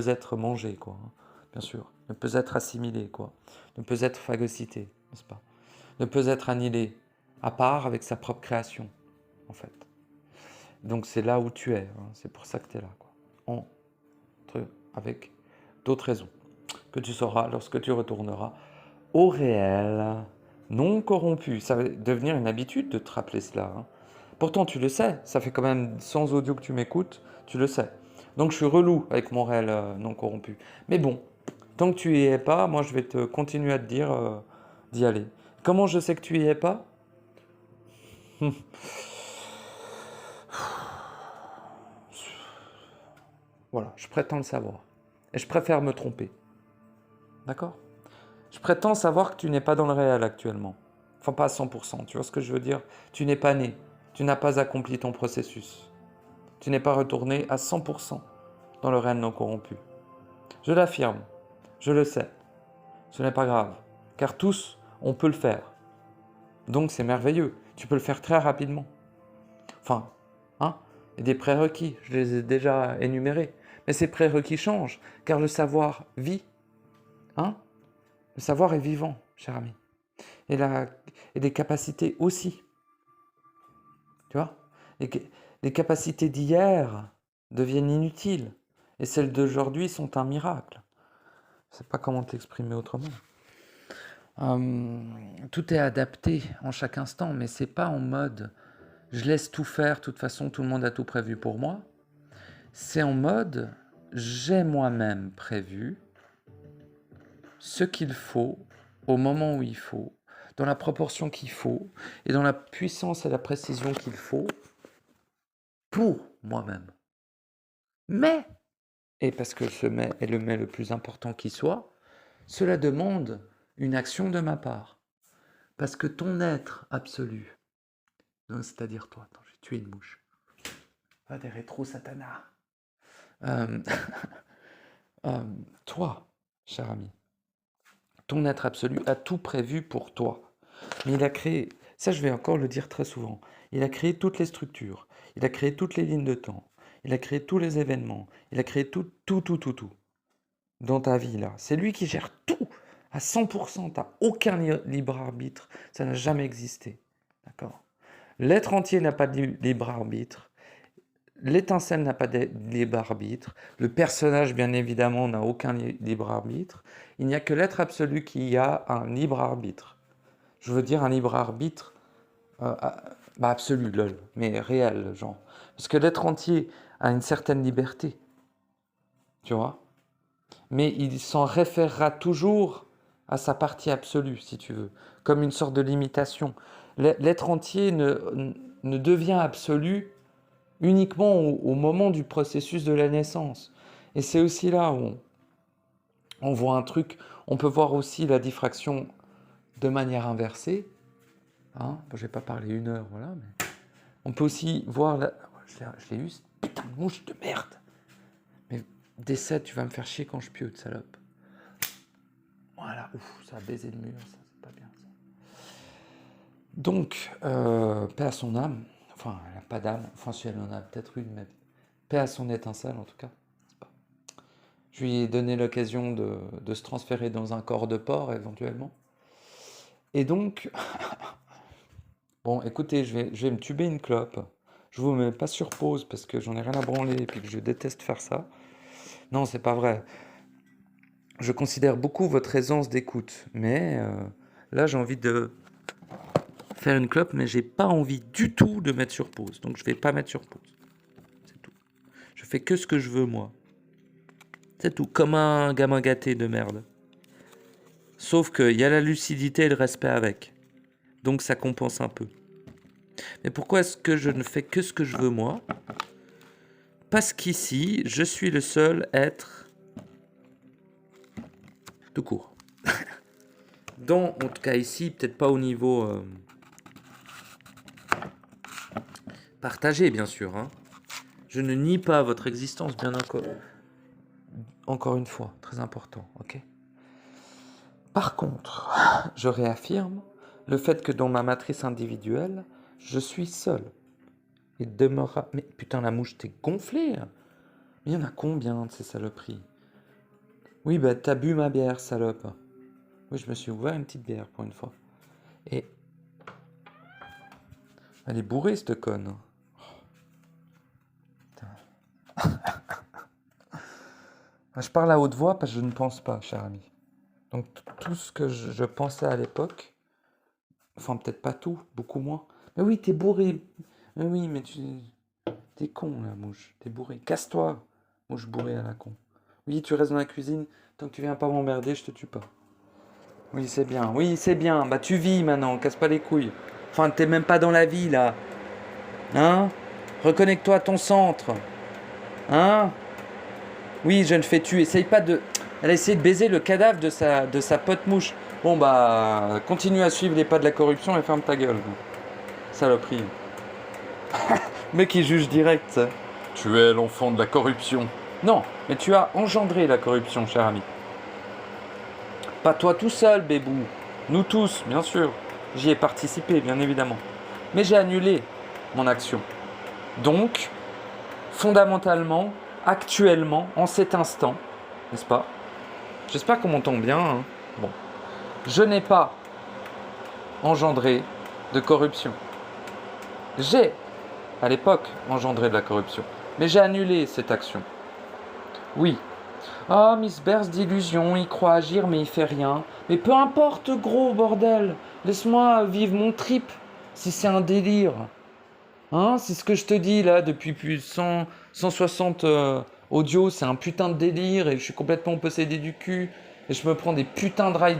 [SPEAKER 1] être mangé, quoi. Hein, bien sûr, ne peut être assimilé, quoi. Ne peut être phagocyté, n'est-ce pas? Ne peut être annihilé, à part avec sa propre création, en fait. Donc c'est là où tu es, hein, c'est pour ça que tu es là, quoi. Avec d'autres raisons que tu sauras lorsque tu retourneras au réel, non corrompu. Ça va devenir une habitude de te rappeler cela. Hein. Pourtant, tu le sais, ça fait quand même 100 audios que tu m'écoutes, tu le sais. Donc je suis relou avec mon réel non corrompu. Mais bon, tant que tu y es pas, moi je vais te continuer à te dire d'y aller. Comment je sais que tu y es pas? Voilà, je prétends le savoir. Et je préfère me tromper. D'accord? Je prétends savoir que tu n'es pas dans le réel actuellement. Enfin, pas à 100%, tu vois ce que je veux dire? Tu n'es pas né, tu n'as pas accompli ton processus. Tu n'es pas retourné à 100% dans le réel non corrompu. Je l'affirme, je le sais. Ce n'est pas grave, car tous, on peut le faire. Donc c'est merveilleux, tu peux le faire très rapidement. Enfin, hein? Il y a des prérequis, je les ai déjà énumérés. Mais ces prérequis changent, car le savoir vit. Hein? Le savoir est vivant, cher ami. Et des capacités aussi. Tu vois? Les capacités d'hier deviennent inutiles. Et celles d'aujourd'hui sont un miracle. Je ne sais pas comment t'exprimer autrement. Tout est adapté en chaque instant, mais c'est pas en mode je laisse tout faire, de toute façon tout le monde a tout prévu pour moi. C'est en mode j'ai moi-même prévu ce qu'il faut au moment où il faut, dans la proportion qu'il faut et dans la puissance et la précision qu'il faut pour moi-même. Mais, et parce que ce mais est le mais le plus important qui soit, cela demande une action de ma part. Parce que ton être absolu, c'est-à-dire toi, attends, j'ai tué une mouche. Ah, des rétro satana. Toi, cher ami, ton être absolu a tout prévu pour toi. Mais il a créé, ça je vais encore le dire très souvent, il a créé toutes les structures, il a créé toutes les lignes de temps, il a créé tous les événements, il a créé tout dans ta vie là. C'est lui qui gère tout à 100%, tu n'as aucun libre arbitre, ça n'a jamais existé. D'accord? L'être entier n'a pas de libre arbitre, l'étincelle n'a pas de libre arbitre, le personnage bien évidemment n'a aucun libre arbitre, il n'y a que l'être absolu qui a un libre arbitre. Je veux dire un libre arbitre absolu, lol, mais réel, genre. Parce que l'être entier a une certaine liberté, tu vois, mais il s'en référera toujours à sa partie absolue, si tu veux, comme une sorte de limitation. L'être entier ne devient absolu uniquement au moment du processus de la naissance. Et c'est aussi là où on voit un truc, on peut voir aussi la diffraction de manière inversée. Hein, je ne vais pas parler 1 heure, voilà, mais On peut aussi voir... Je l'ai eu, cette putain de mouche de merde. Mais décède, tu vas me faire chier quand je piote, salope. Voilà, ouf, ça a baisé le mur, ça, c'est pas bien ça. Donc, paix à son âme. Enfin, elle n'a pas d'âme. Enfin, si elle en a peut-être une, mais paix à son étincelle en tout cas. Je lui ai donné l'occasion de se transférer dans un corps de porc éventuellement. Et donc, bon, écoutez, je vais me tuber une clope. Je vous mets pas sur pause parce que j'en ai rien à branler et puis que je déteste faire ça. Non, c'est pas vrai. Je considère beaucoup votre aisance d'écoute, mais là j'ai envie de faire une clope, mais j'ai pas envie du tout de mettre sur pause. Donc je vais pas mettre sur pause. C'est tout. Je fais que ce que je veux moi. C'est tout. Comme un gamin gâté de merde. Sauf qu'il y a la lucidité et le respect avec. Donc ça compense un peu. Mais pourquoi est-ce que je ne fais que ce que je veux moi? Parce qu'ici, je suis le seul être tout court. En tout cas ici, peut-être pas au niveau partagé, bien sûr. Hein. Je ne nie pas votre existence, bien encore une fois, très important, ok? Par contre, je réaffirme le fait que dans ma matrice individuelle, je suis seul. Et demeurera... Mais putain, la mouche, t'es gonflée. Mais il y en a combien de ces saloperies? Oui, bah t'as bu ma bière, salope. Oui, je me suis ouvert une petite bière pour une fois. Et... elle est bourrée, cette conne. Je parle à haute voix parce que je ne pense pas, cher ami. Donc tout ce que je pensais à l'époque, enfin peut-être pas tout, beaucoup moins. Mais oui, t'es bourré. Mais oui, mais t'es con, la mouche. T'es bourré. Casse-toi, mouche bourrée à la con. Oui, tu restes dans la cuisine. Tant que tu viens pas m'emmerder, je te tue pas. Oui, c'est bien. Oui, c'est bien. Bah tu vis maintenant, casse pas les couilles. Enfin, t'es même pas dans la vie, là. Hein? Reconnecte-toi à ton centre. Hein? Oui, jeune fais-tu, essaye pas de... Elle a essayé de baiser le cadavre de sa pote mouche. Bon bah, continue à suivre les pas de la corruption et ferme ta gueule. Saloperie. Mec qui juge direct, ça. Tu es l'enfant de la corruption. Non, mais tu as engendré la corruption, cher ami. Pas toi tout seul, bébou. Nous tous, bien sûr. J'y ai participé, bien évidemment. Mais j'ai annulé mon action. Donc, fondamentalement, actuellement, en cet instant, n'est-ce pas? J'espère qu'on m'entend bien. Hein. Bon. Je n'ai pas engendré de corruption. J'ai, à l'époque, engendré de la corruption. Mais j'ai annulé cette action. Oui. Ah, Miss Berce d'illusion, il croit agir mais il fait rien. Mais peu importe, gros bordel. Laisse-moi vivre mon trip, si c'est un délire. Hein, c'est ce que je te dis là depuis plus de 160 audios, c'est un putain de délire et je suis complètement possédé du cul. Et je me prends des putains de rails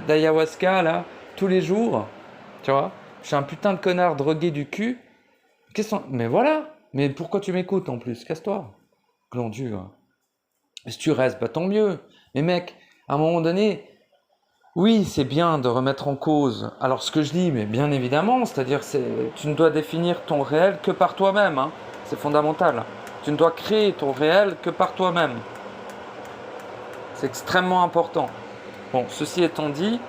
[SPEAKER 1] d'ayahuasca là, tous les jours. Tu vois? Je suis un putain de connard drogué du cul. Mais voilà! Mais pourquoi tu m'écoutes en plus? Casse-toi. Glandu. Hein. Et si tu restes, bah tant mieux. Mais mec, à un moment donné, oui, c'est bien de remettre en cause. Alors ce que je dis, mais bien évidemment, c'est-à-dire tu ne dois définir ton réel que par toi-même. Hein. C'est fondamental. Tu ne dois créer ton réel que par toi-même. C'est extrêmement important. Bon, ceci étant dit,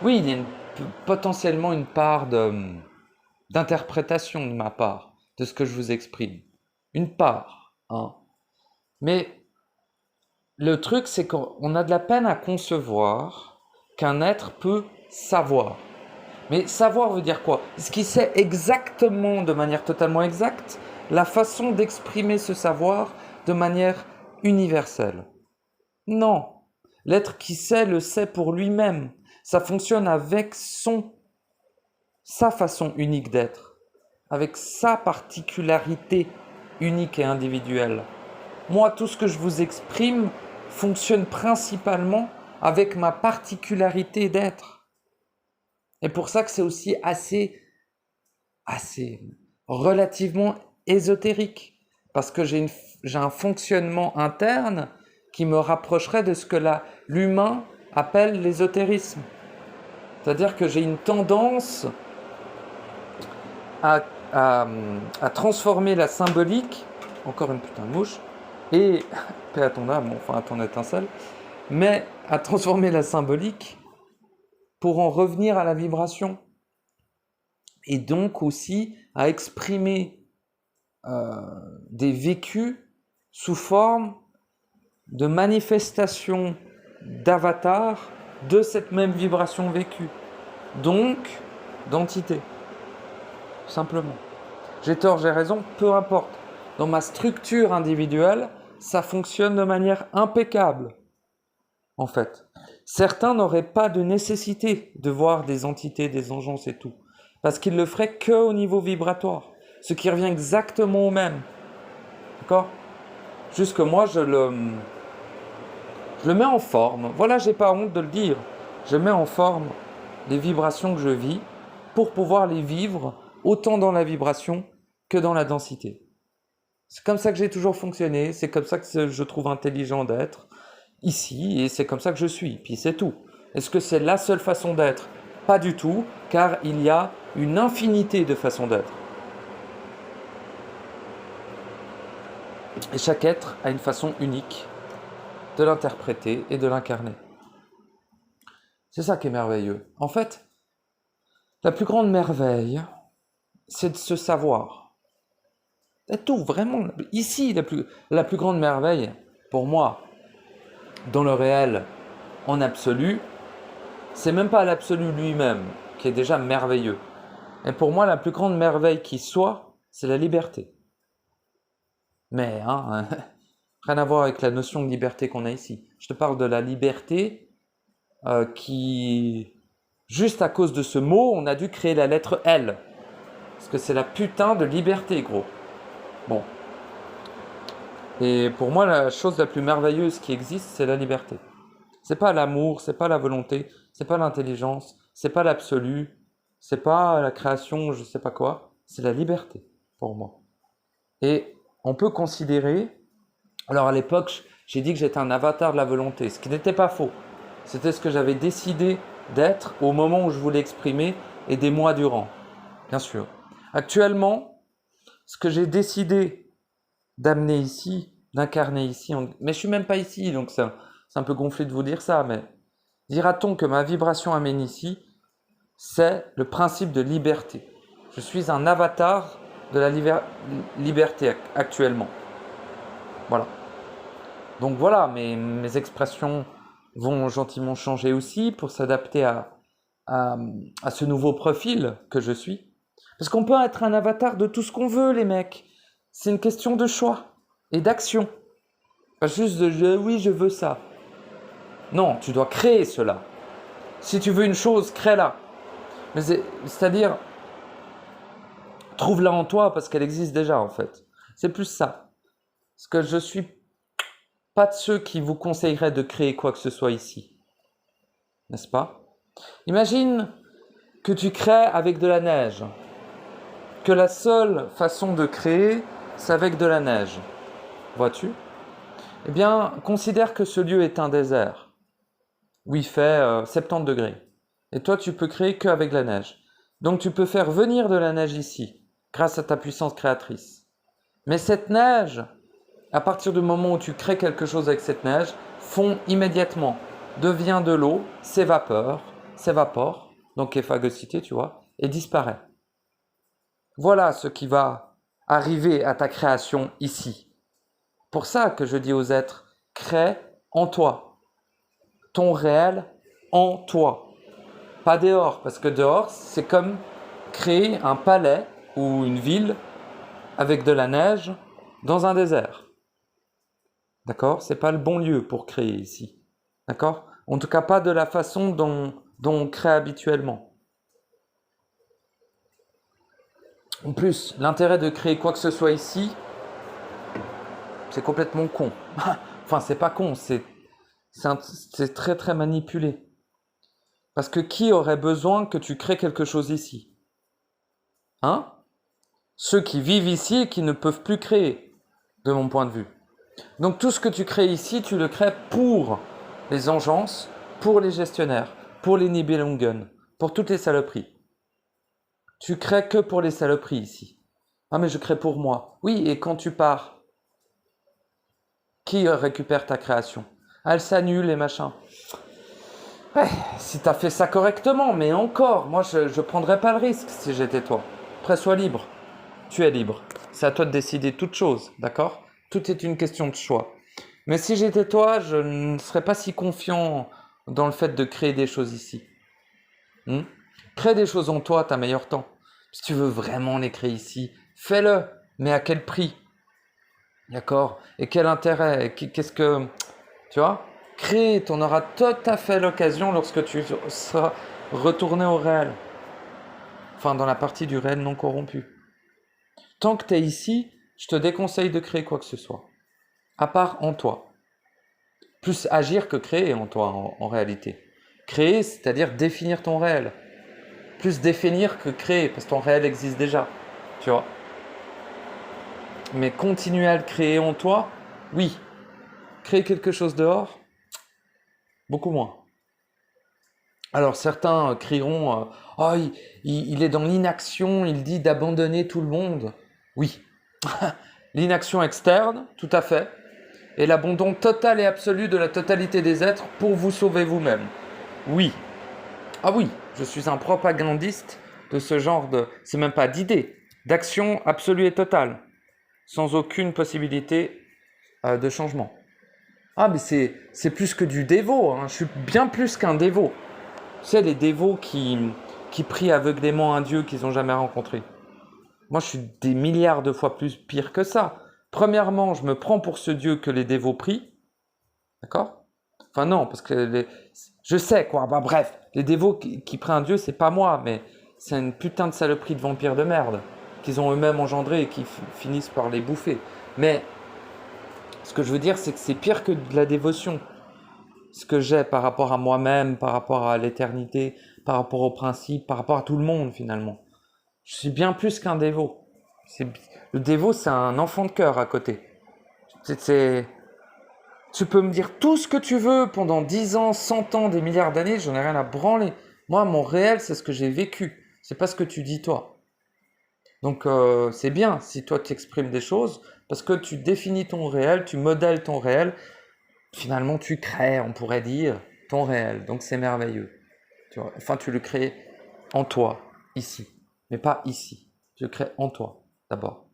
[SPEAKER 1] oui, il y a potentiellement une part d'interprétation de ma part, de ce que je vous exprime. Une part. Hein. Mais le truc, c'est qu'on a de la peine à concevoir qu'un être peut savoir. Mais savoir veut dire quoi? Ce qui sait exactement, de manière totalement exacte, la façon d'exprimer ce savoir de manière universelle. Non. L'être qui sait le sait pour lui-même. Ça fonctionne avec sa façon unique d'être, avec sa particularité unique et individuelle. Moi, tout ce que je vous exprime fonctionne principalement avec ma particularité d'être. Et pour ça que c'est aussi assez relativement ésotérique. Parce que j'ai un fonctionnement interne qui me rapprocherait de ce que l'humain appelle l'ésotérisme. C'est-à-dire que j'ai une tendance à, à, à transformer la symbolique, encore une putain de mouche, et, paix à ton âme, enfin à ton étincelle, mais à transformer la symbolique pour en revenir à la vibration. Et donc aussi à exprimer des vécus sous forme de manifestation d'avatar de cette même vibration vécue. Donc, d'entité. Simplement. J'ai tort, j'ai raison, peu importe. Dans ma structure individuelle, ça fonctionne de manière impeccable, en fait. Certains n'auraient pas de nécessité de voir des entités, des engences et tout, parce qu'ils le feraient qu'au niveau vibratoire, ce qui revient exactement au même. D'accord ? Juste que moi, je le mets en forme. Voilà, j'ai pas honte de le dire. Je mets en forme les vibrations que je vis pour pouvoir les vivre autant dans la vibration que dans la densité. C'est comme ça que j'ai toujours fonctionné, c'est comme ça que je trouve intelligent d'être ici, et c'est comme ça que je suis, puis c'est tout. Est-ce que c'est la seule façon d'être ? Pas du tout, car il y a une infinité de façons d'être. Et chaque être a une façon unique de l'interpréter et de l'incarner. C'est ça qui est merveilleux. En fait, la plus grande merveille, c'est de se savoir. C'est tout, vraiment. Ici, la plus grande merveille, pour moi, dans le réel, en absolu, c'est même pas l'absolu lui-même, qui est déjà merveilleux. Et pour moi, la plus grande merveille qui soit, c'est la liberté. Mais, rien à voir avec la notion de liberté qu'on a ici. Je te parle de la liberté qui, juste à cause de ce mot, on a dû créer la lettre L. Parce que c'est la putain de liberté, gros. Bon. Et pour moi, la chose la plus merveilleuse qui existe, c'est la liberté. C'est pas l'amour, c'est pas la volonté, c'est pas l'intelligence, c'est pas l'absolu, c'est pas la création, je sais pas quoi. C'est la liberté, pour moi. Et on peut considérer... Alors à l'époque, j'ai dit que j'étais un avatar de la volonté, ce qui n'était pas faux. C'était ce que j'avais décidé d'être au moment où je voulais exprimer et des mois durant, bien sûr. Actuellement, ce que j'ai décidé d'amener ici, d'incarner ici, mais je suis même pas ici, donc c'est un peu gonflé de vous dire ça, mais dira-t-on que ma vibration amène ici, c'est le principe de liberté. Je suis un avatar de la liberté actuellement. Voilà. Donc voilà, mes expressions vont gentiment changer aussi pour s'adapter à ce nouveau profil que je suis. Parce qu'on peut être un avatar de tout ce qu'on veut, les mecs. C'est une question de choix et d'action. Pas juste de oui, je veux ça. Non, tu dois créer cela. Si tu veux une chose, crée-la. Mais c'est-à-dire, trouve-la en toi parce qu'elle existe déjà en fait. C'est plus ça. Parce que je suis pas de ceux qui vous conseilleraient de créer quoi que ce soit ici. N'est-ce pas ? Imagine que tu crées avec de la neige. Que la seule façon de créer, c'est avec de la neige. Vois-tu ? Eh bien, considère que ce lieu est un désert, où il fait 70 degrés. Et toi, tu peux créer qu'avec de la neige. Donc, tu peux faire venir de la neige ici, grâce à ta puissance créatrice. Mais cette neige, à partir du moment où tu crées quelque chose avec cette neige, fond immédiatement, devient de l'eau, s'évapore, donc est phagocyté, tu vois, et disparaît. Voilà ce qui va arriver à ta création ici. Pour ça que je dis aux êtres, crée en toi. Ton réel en toi. Pas dehors, parce que dehors, c'est comme créer un palais ou une ville avec de la neige dans un désert. D'accord ? C'est pas le bon lieu pour créer ici. D'accord ? En tout cas, pas de la façon dont on crée habituellement. En plus, l'intérêt de créer quoi que ce soit ici, c'est complètement con. Enfin, c'est pas con, c'est très très manipulé. Parce que qui aurait besoin que tu crées quelque chose ici ? Hein ? Ceux qui vivent ici et qui ne peuvent plus créer, de mon point de vue. Donc tout ce que tu crées ici, tu le crées pour les engences, pour les gestionnaires, pour les Nibelungen, pour toutes les saloperies. Tu crées que pour les saloperies ici. Ah mais je crée pour moi. Oui, et quand tu pars, qui récupère ta création? Ah, elle s'annule et machin. Ouais, si t'as fait ça correctement, mais encore, moi je prendrais pas le risque si j'étais toi. Après, sois libre. Tu es libre. C'est à toi de décider toute chose, d'accord? Tout est une question de choix. Mais si j'étais toi, je ne serais pas si confiant dans le fait de créer des choses ici. Crée des choses en toi, t'as meilleur temps. Si tu veux vraiment les créer ici, fais-le. Mais à quel prix? D'accord? Et quel intérêt? Qu'est-ce que... Tu vois? Créer, tu en auras tout à fait l'occasion lorsque tu seras retourné au réel. Enfin, dans la partie du réel non corrompu. Tant que tu es ici, je te déconseille de créer quoi que ce soit. À part en toi. Plus agir que créer en toi, en réalité. Créer, c'est-à-dire définir ton réel. Plus définir que créer, parce que ton réel existe déjà. Tu vois? Mais continuer à le créer en toi, oui. Créer quelque chose dehors, beaucoup moins. Alors certains crieront oh, il est dans l'inaction, il dit d'abandonner tout le monde. Oui, l'inaction externe, tout à fait, et l'abandon total et absolu de la totalité des êtres pour vous sauver vous-même. Oui. Ah oui, je suis un propagandiste de ce genre de... C'est même pas d'idée, d'action absolue et totale, sans aucune possibilité de changement. Ah mais c'est plus que du dévot, hein. Je suis bien plus qu'un dévot. Tu sais, les dévots qui prient aveuglément un Dieu qu'ils n'ont jamais rencontré. Moi, je suis des milliards de fois plus pire que ça. Premièrement, je me prends pour ce Dieu que les dévots prient. D'accord? Enfin non, parce que je sais quoi. Bah, bref, les dévots qui prient un Dieu, c'est pas moi, mais c'est une putain de saloperie de vampires de merde qu'ils ont eux-mêmes engendré et qui finissent par les bouffer. Mais ce que je veux dire, c'est que c'est pire que de la dévotion. Ce que j'ai par rapport à moi-même, par rapport à l'éternité, par rapport au principe, par rapport à tout le monde finalement. Je suis bien plus qu'un dévot. Le dévot, c'est un enfant de cœur à côté. Tu peux me dire tout ce que tu veux pendant 10 ans, 100 ans, des milliards d'années, j'en ai rien à branler. Moi, mon réel, c'est ce que j'ai vécu. C'est pas ce que tu dis toi. Donc c'est bien si toi tu exprimes des choses, parce que tu définis ton réel, tu modèles ton réel, finalement tu crées, on pourrait dire, ton réel. Donc c'est merveilleux. Tu vois, enfin, tu le crées en toi, ici, mais pas ici. Tu le crées en toi, d'abord,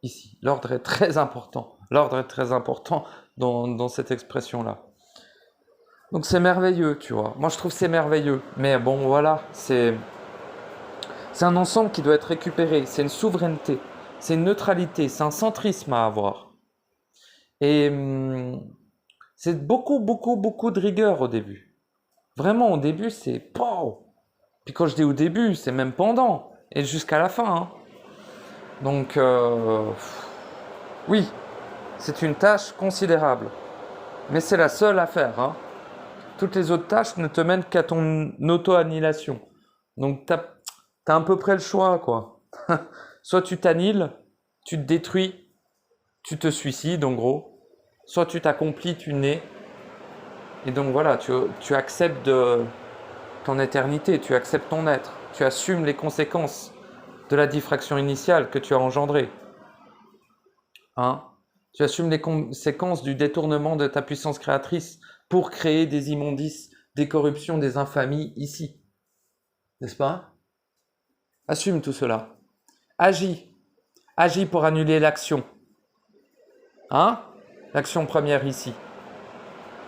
[SPEAKER 1] ici. L'ordre est très important. L'ordre est très important dans cette expression-là. Donc c'est merveilleux, tu vois. Moi, je trouve c'est merveilleux. Mais bon, voilà, c'est un ensemble qui doit être récupéré. C'est une souveraineté. C'est une neutralité. C'est un centrisme à avoir. Et c'est beaucoup, beaucoup, beaucoup de rigueur au début. Vraiment, au début, c'est... Pow. Puis quand je dis au début, c'est même pendant. Et jusqu'à la fin. Hein. Donc, oui, c'est une tâche considérable. Mais c'est la seule à faire. Hein. Toutes les autres tâches ne te mènent qu'à ton auto-annihilation. Donc, t'as à peu près le choix, quoi. Soit tu t'annihiles, tu te détruis, tu te suicides, en gros. Soit tu t'accomplis, tu nais. Et donc, voilà, tu acceptes ton éternité, tu acceptes ton être. Tu assumes les conséquences de la diffraction initiale que tu as engendrée. Hein? Tu assumes les conséquences du détournement de ta puissance créatrice pour créer des immondices, des corruptions, des infamies ici. N'est-ce pas? Assume tout cela. Agis. Agis pour annuler l'action. Hein? L'action première ici.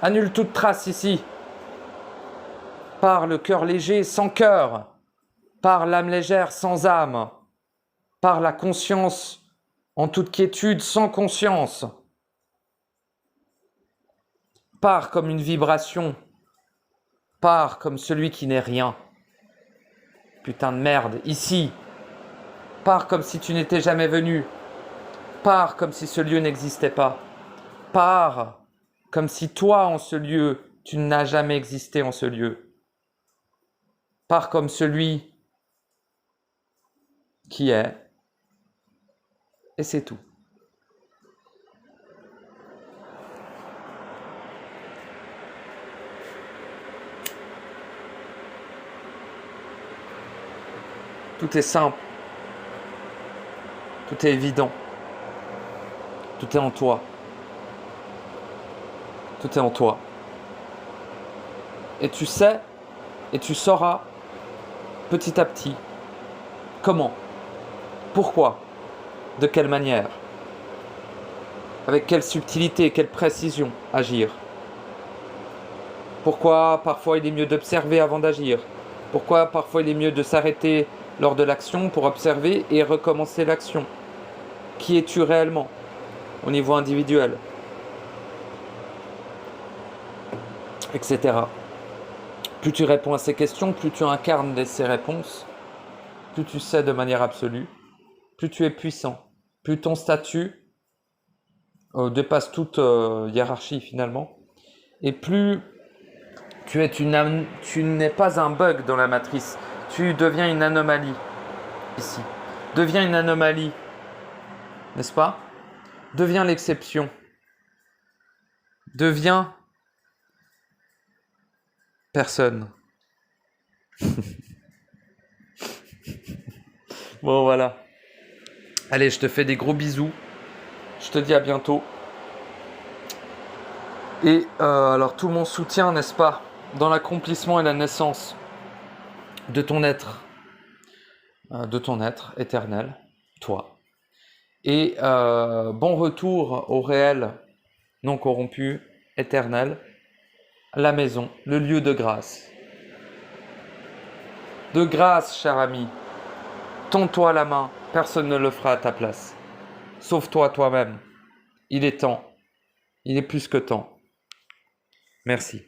[SPEAKER 1] Annule toute trace ici. Par le cœur léger sans cœur. Par l'âme légère sans âme. Par la conscience en toute quiétude sans conscience. Pars comme une vibration. Pars comme celui qui n'est rien. Putain de merde, ici. Pars comme si tu n'étais jamais venu. Pars comme si ce lieu n'existait pas. Pars comme si toi, en ce lieu, tu n'as jamais existé en ce lieu. Pars comme celui qui est. Et c'est tout. Tout est simple. Tout est évident. Tout est en toi. Tout est en toi. Et tu sais, et tu sauras petit à petit comment, pourquoi, de quelle manière, avec quelle subtilité, quelle précision agir. Pourquoi parfois il est mieux d'observer avant d'agir. Pourquoi parfois il est mieux de s'arrêter lors de l'action pour observer et recommencer l'action. Qui es-tu réellement au niveau individuel, etc. Plus tu réponds à ces questions, plus tu incarnes ces réponses, plus tu sais de manière absolue, plus tu es puissant, plus ton statut dépasse toute hiérarchie finalement, et plus tu n'es pas un bug dans la matrice, tu deviens une anomalie ici. Deviens une anomalie, n'est-ce pas? Deviens l'exception. Deviens personne. Bon voilà. Allez, je te fais des gros bisous. Je te dis à bientôt. Et alors tout mon soutien, n'est-ce pas, dans l'accomplissement et la naissance de ton être éternel, toi. Et bon retour au réel, non corrompu, éternel, la maison, le lieu de grâce. De grâce, cher ami, tends-toi la main, personne ne le fera à ta place. Sauve-toi toi-même. Il est temps. Il est plus que temps. Merci.